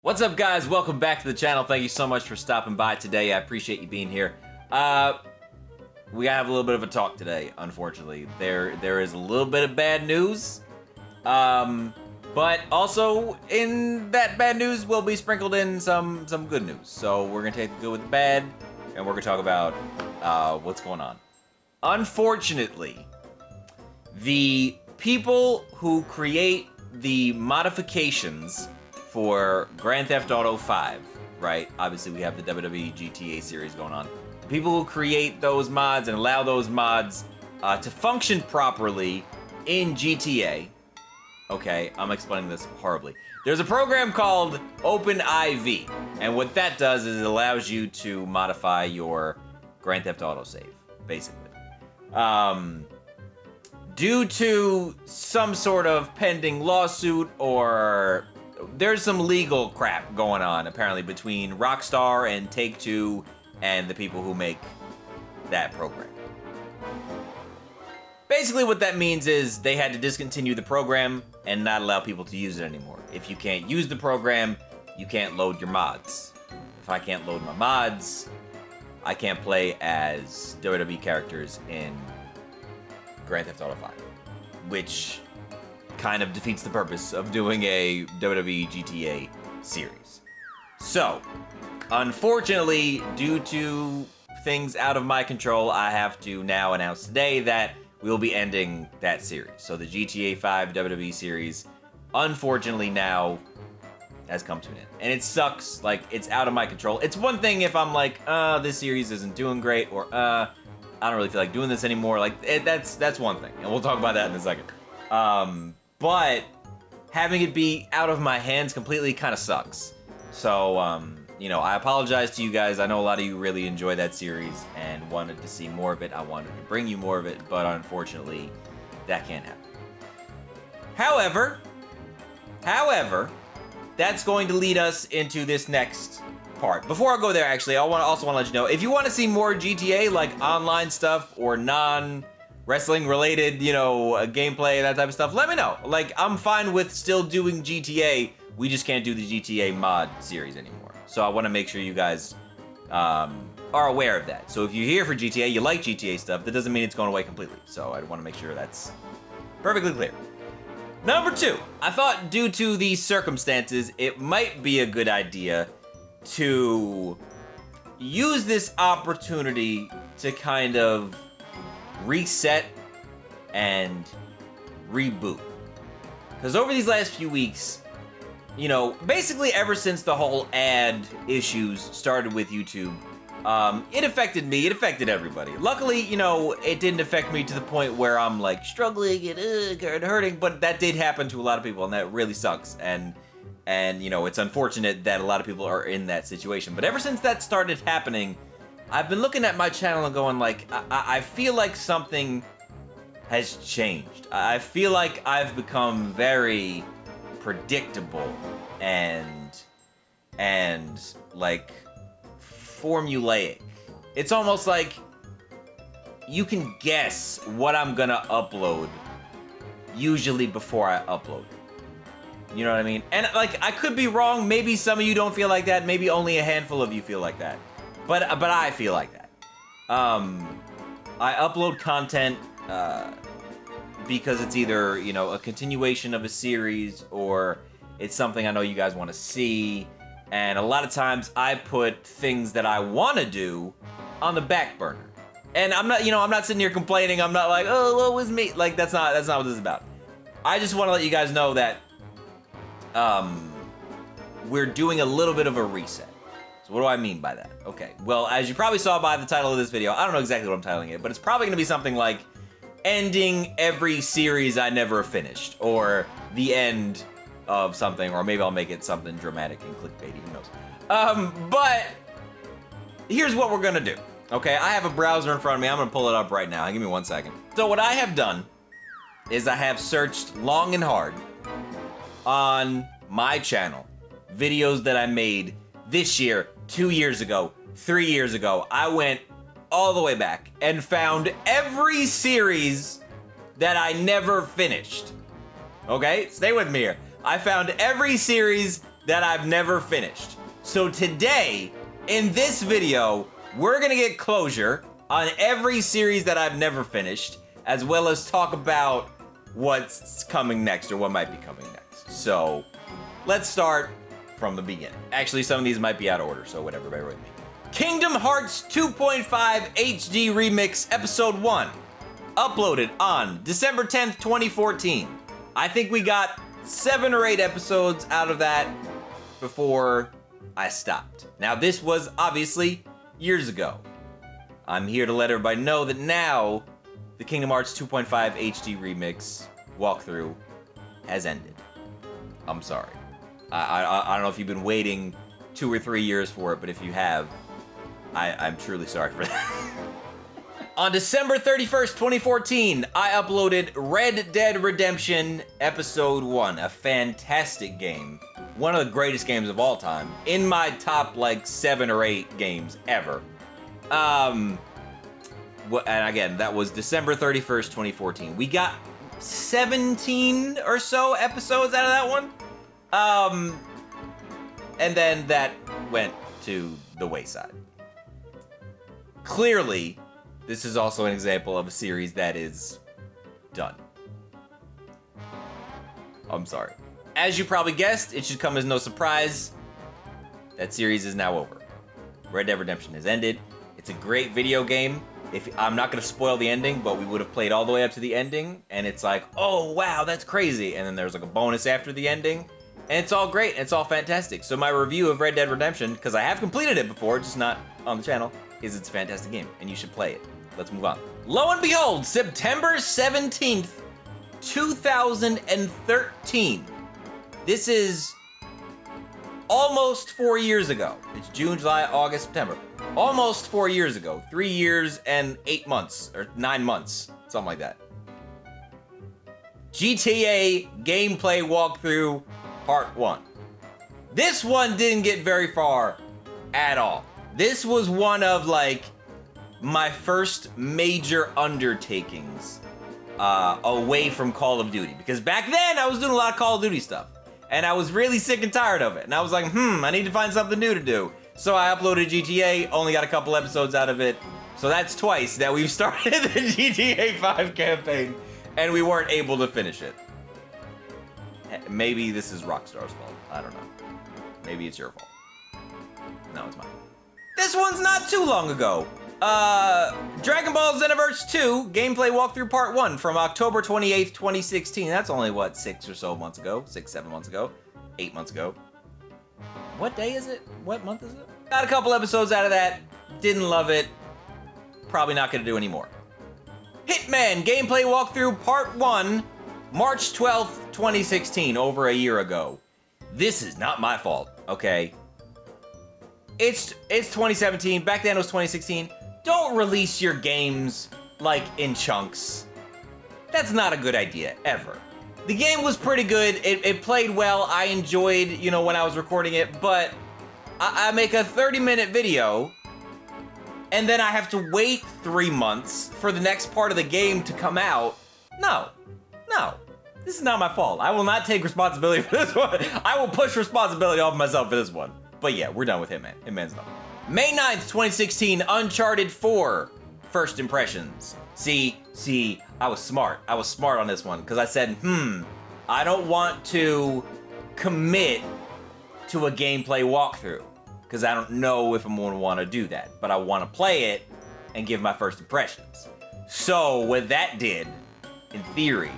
What's up, guys? Welcome back to the channel. Thank you so much for stopping by today. I appreciate you being here. We have a little bit of a talk today, unfortunately. There is a little bit of bad news. But also, in that bad news will be sprinkled in some good news. So we're gonna take the good with the bad, and we're gonna talk about what's going on. Unfortunately, the people who create the modifications for Grand Theft Auto 5, right? Obviously, we have the WWE GTA series going on. The people who create those mods and allow those mods to function properly in GTA. Okay, I'm explaining this horribly. There's a program called OpenIV, and what that does is it allows you to modify your Grand Theft Auto save, basically. Due to some sort of pending lawsuit, or there's some legal crap going on apparently between Rockstar and Take-Two and the people who make that program. Basically what that means is they had to discontinue the program and not allow people to use it anymore. If you can't use the program, you can't load your mods. If I can't load my mods, I can't play as WWE characters in Grand Theft Auto 5, which kind of defeats the purpose of doing a WWE GTA series. So, unfortunately, due to things out of my control, I have to now announce today that we'll be ending that series. So the GTA 5 WWE series, unfortunately now, has come to an end. And it sucks, like, it's out of my control. It's one thing if I'm like, this series isn't doing great, or I don't really feel like doing this anymore. Like, that's one thing, and we'll talk about that in a second. But having it be out of my hands completely kind of sucks. So, you know, I apologize to you guys. I know a lot of you really enjoy that series and wanted to see more of it. I wanted to bring you more of it, but unfortunately, that can't happen. However, that's going to lead us into this next part. Before I go there, actually, I also want to let you know, if you want to see more GTA, like online stuff or non-wrestling related, you know, gameplay, that type of stuff, let me know. Like, I'm fine with still doing GTA. We just can't do the GTA mod series anymore. So I want to make sure you guys are aware of that. So if you're here for GTA, you like GTA stuff, that doesn't mean it's going away completely. So I want to make sure that's perfectly clear. Number 2, I thought due to these circumstances, it might be a good idea to use this opportunity to kind of reset and reboot. Because over these last few weeks, you know, basically ever since the whole ad issues started with YouTube, it affected me, it affected everybody. Luckily, you know, it didn't affect me to the point where I'm like struggling and hurting, but that did happen to a lot of people, and that really sucks. And you know, it's unfortunate that a lot of people are in that situation. But ever since that started happening, I've been looking at my channel and going like, I feel like something has changed. I feel like I've become very predictable and like formulaic. It's almost like you can guess what I'm gonna upload usually before I upload it. You know what I mean? And like, I could be wrong. Maybe some of you don't feel like that. Maybe only a handful of you feel like that. But I feel like that. I upload content because it's either, you know, a continuation of a series, or it's something I know you guys want to see. And a lot of times I put things that I want to do on the back burner. And I'm not, you know, I'm not sitting here complaining. I'm not like, oh, what was me? Like, that's not what this is about. I just want to let you guys know that we're doing a little bit of a reset. So what do I mean by that? Okay, well, as you probably saw by the title of this video, I don't know exactly what I'm titling it, but it's probably going to be something like ending every series I never finished, or the end of something, or maybe I'll make it something dramatic and clickbaity, who knows. But here's what we're gonna do, okay? I have a browser in front of me. I'm gonna pull it up right now. Give me 1 second. So what I have done is I have searched long and hard on my channel, videos that I made this year, 2 years ago, 3 years ago. I went all the way back and found every series that I never finished. Okay, stay with me here. I found every series that I've never finished. So today, in this video, we're gonna get closure on every series that I've never finished, as well as talk about what's coming next or what might be coming next. So let's start from the beginning. Actually, some of these might be out of order, so whatever, bear with me. Kingdom Hearts 2.5 HD Remix Episode 1, uploaded on December 10th, 2014. I think we got 7 or 8 episodes out of that before I stopped. Now, this was obviously years ago. I'm here to let everybody know that now the Kingdom Hearts 2.5 HD Remix walkthrough has ended. I'm sorry. I don't know if you've been waiting 2 or 3 years for it, but if you have, I'm truly sorry for that. On December 31st, 2014, I uploaded Red Dead Redemption Episode 1, a fantastic game. One of the greatest games of all time. In my top, 7 or 8 games ever. And again, that was December 31st, 2014. We got 17 or so episodes out of that one. And then that went to the wayside. Clearly, this is also an example of a series that is done. I'm sorry. As you probably guessed, it should come as no surprise, that series is now over. Red Dead Redemption has ended. It's a great video game. I'm not gonna spoil the ending, but we would have played all the way up to the ending, and it's like, oh wow, that's crazy. And then there's a bonus after the ending, and it's all great, and it's all fantastic. So my review of Red Dead Redemption, because I have completed it before, just not on the channel, is it's a fantastic game, and you should play it. Let's move on. Lo and behold, September 17th, 2013. This is almost 4 years ago. It's June, July, August, September. Almost 4 years ago. 3 years and 8 months, or 9 months, something like that. GTA Gameplay Walkthrough Part 1. This one didn't get very far at all. This was one of, my first major undertakings away from Call of Duty. Because back then, I was doing a lot of Call of Duty stuff. And I was really sick and tired of it. And I was like, I need to find something new to do. So I uploaded GTA, only got a couple episodes out of it. So that's twice that we've started the GTA 5 campaign, and we weren't able to finish it. Maybe this is Rockstar's fault. I don't know. Maybe it's your fault. No, it's mine. This one's not too long ago. Dragon Ball Xenoverse 2 Gameplay Walkthrough Part 1 from October 28th, 2016. That's only, 6 or so months ago? 6, 7 months ago? 8 months ago? What day is it? What month is it? Got a couple episodes out of that. Didn't love it. Probably not gonna do any more. Hitman Gameplay Walkthrough Part 1, March 12th, 2016, over a year ago. This is not my fault, okay? It's 2017. Back then it was 2016. Don't release your games, in chunks. That's not a good idea, ever. The game was pretty good. It played well. I enjoyed, when I was recording it, but I make a 30-minute video, and then I have to wait 3 months for the next part of the game to come out. No. This is not my fault. I will not take responsibility for this one. I will push responsibility off myself for this one. But yeah, we're done with Hitman. Hitman's done. May 9th, 2016, Uncharted 4, First Impressions. See, I was smart. I was smart on this one, because I said, I don't want to commit to a gameplay walkthrough, because I don't know if I'm going to want to do that, but I want to play it and give my first impressions. So what that did, in theory,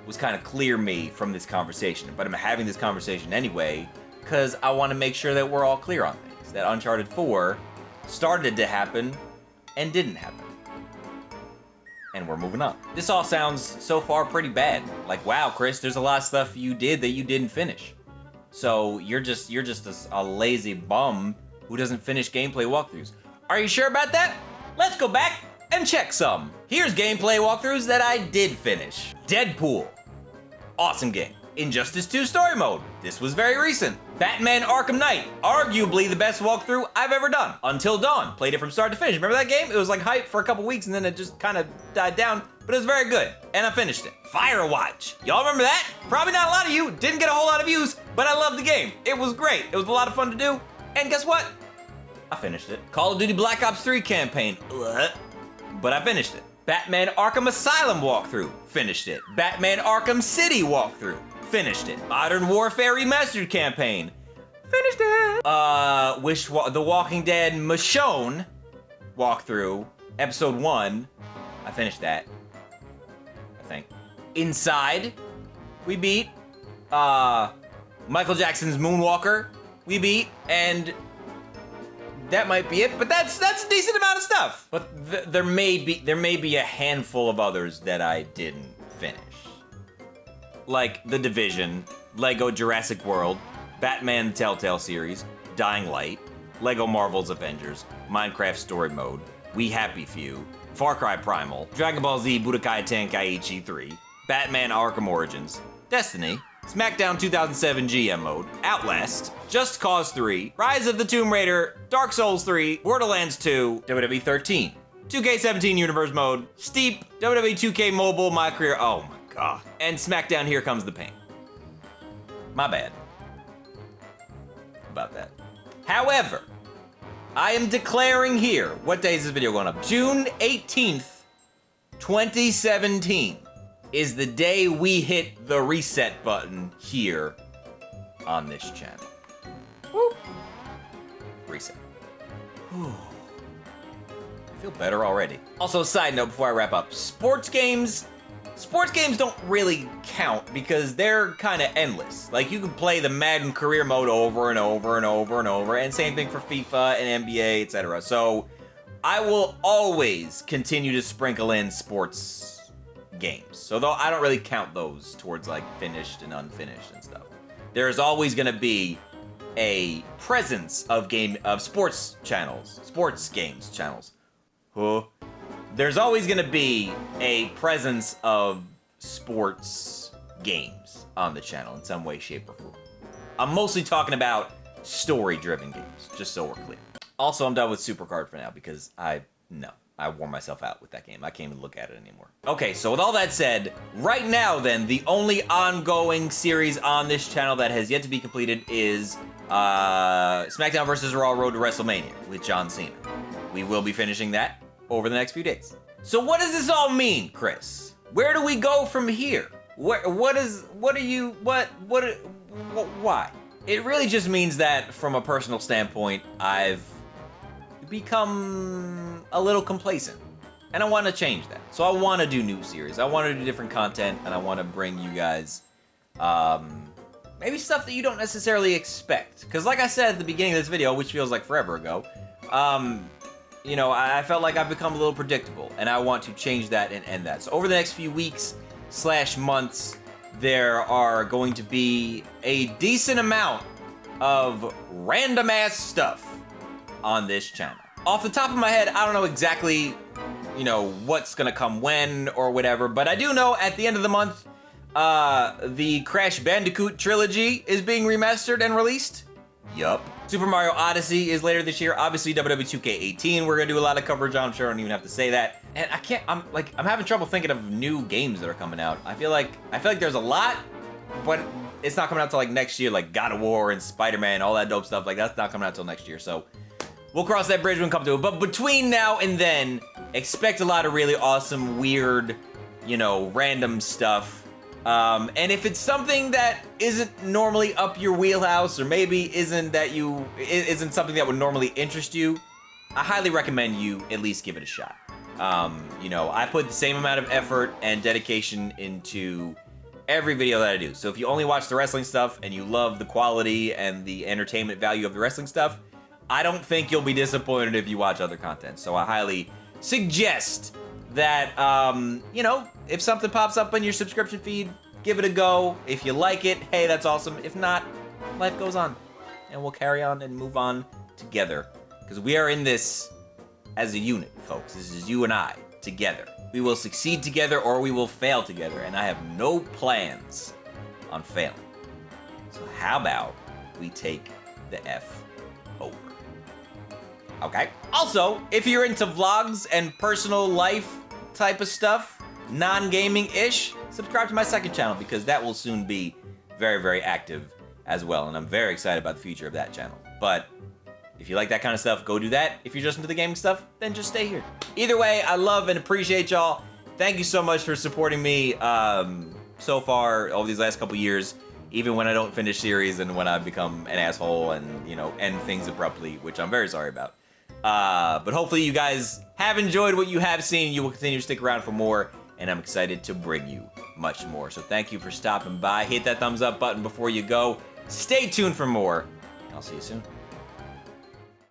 was kind of clear me from this conversation, but I'm having this conversation anyway, because I want to make sure that we're all clear on things, that Uncharted 4 started to happen and didn't happen. And we're moving on. This all sounds so far pretty bad. Wow, Chris, there's a lot of stuff you did that you didn't finish. So you're just a lazy bum who doesn't finish gameplay walkthroughs. Are you sure about that? Let's go back and check some. Here's gameplay walkthroughs that I did finish. Deadpool. Awesome game. Injustice 2 Story Mode. This was very recent. Batman Arkham Knight. Arguably the best walkthrough I've ever done. Until Dawn. Played it from start to finish. Remember that game? It was hype for a couple weeks and then it just kind of died down. but it was very good, and I finished it. Firewatch. Y'all remember that? Probably not a lot of you. Didn't get a whole lot of views, but I loved the game. It was great. It was a lot of fun to do, and guess what? I finished it. Call of Duty Black Ops 3 campaign. But I finished it. Batman Arkham Asylum walkthrough. Finished it. Batman Arkham City walkthrough. Finished it. Modern Warfare Remastered campaign. Finished it. The Walking Dead Michonne walkthrough. Episode 1. I finished that. I think. Inside. We beat. Michael Jackson's Moonwalker. We beat. And that might be it, but that's a decent amount of stuff. But there may be a handful of others that I didn't finish. Like The Division, Lego Jurassic World, Batman Telltale series, Dying Light, Lego Marvel's Avengers, Minecraft Story Mode, We Happy Few, Far Cry Primal, Dragon Ball Z Budokai Tenkaichi 3, Batman Arkham Origins, Destiny, SmackDown 2007 GM Mode, Outlast, Just Cause 3, Rise of the Tomb Raider, Dark Souls 3, Borderlands 2, WWE 13, 2K17 Universe Mode, Steep, WWE 2K Mobile, My Career, oh my god, and SmackDown Here Comes the Pain. My bad about that. However, I am declaring here, what day is this video going up? June 18th, 2017. Is the day we hit the reset button here on this channel. Woo. Reset. Whew. I feel better already. Also, side note before I wrap up, sports games don't really count because they're kind of endless. Like, you can play the Madden career mode over and over and over and over, and same thing for FIFA and NBA, etc. So, I will always continue to sprinkle in sports games. So though I don't really count those towards like finished and unfinished and stuff. There's always gonna be a presence of sports games channels. There's always gonna be a presence of sports games on the channel in some way, shape, or form. I'm mostly talking about story-driven games, just so we're clear. Also, I'm done with Supercard for now because I wore myself out with that game. I can't even look at it anymore. Okay, so with all that said, right now then, the only ongoing series on this channel that has yet to be completed is SmackDown vs. Raw Road to WrestleMania with John Cena. We will be finishing that over the next few days. So what does this all mean, Chris? Where do we go from here? Why? It really just means that from a personal standpoint, I've become a little complacent, and I want to change that. So I want to do new series. I want to do different content, and I want to bring you guys maybe stuff that you don't necessarily expect. Because like I said at the beginning of this video, which feels like forever ago, you know, I felt like I've become a little predictable, and I want to change that and end that. So over the next few weeks / months, there are going to be a decent amount of random ass stuff on this channel. Off the top of my head, I don't know exactly, you know, what's gonna come when or whatever, but I do know at the end of the month, the Crash Bandicoot trilogy is being remastered and released. Yup. Super Mario Odyssey is later this year. Obviously, WWE 2K18, we're gonna do a lot of coverage on. I'm sure I don't even have to say that. And I'm having trouble thinking of new games that are coming out. I feel like there's a lot, but it's not coming out till like next year, like God of War and Spider-Man, all that dope stuff. Like, that's not coming out till next year, so we'll cross that bridge when we come to it. But between now and then, expect a lot of really awesome, weird, you know, random stuff. And if it's something that isn't normally up your wheelhouse, or maybe isn't something that would normally interest you, I highly recommend you at least give it a shot. You know, I put the same amount of effort and dedication into every video that I do. So if you only watch the wrestling stuff and you love the quality and the entertainment value of the wrestling stuff, I don't think you'll be disappointed if you watch other content. So I highly suggest that, you know, if something pops up on your subscription feed, give it a go. If you like it, hey, that's awesome. If not, life goes on. And we'll carry on and move on together. Because we are in this as a unit, folks. This is you and I, together. We will succeed together or we will fail together. And I have no plans on failing. So how about we take the F over? Okay? Also, if you're into vlogs and personal life type of stuff, non-gaming-ish, subscribe to my second channel because that will soon be very, very active as well. And I'm very excited about the future of that channel. But if you like that kind of stuff, go do that. If you're just into the gaming stuff, then just stay here. Either way, I love and appreciate y'all. Thank you so much for supporting me so far over these last couple years, even when I don't finish series and when I become an asshole and, you know, end things abruptly, which I'm very sorry about. But hopefully you guys have enjoyed what you have seen. You will continue to stick around for more, and I'm excited to bring you much more. So thank you for stopping by. Hit that thumbs up button before you go. Stay tuned for more. I'll see you soon.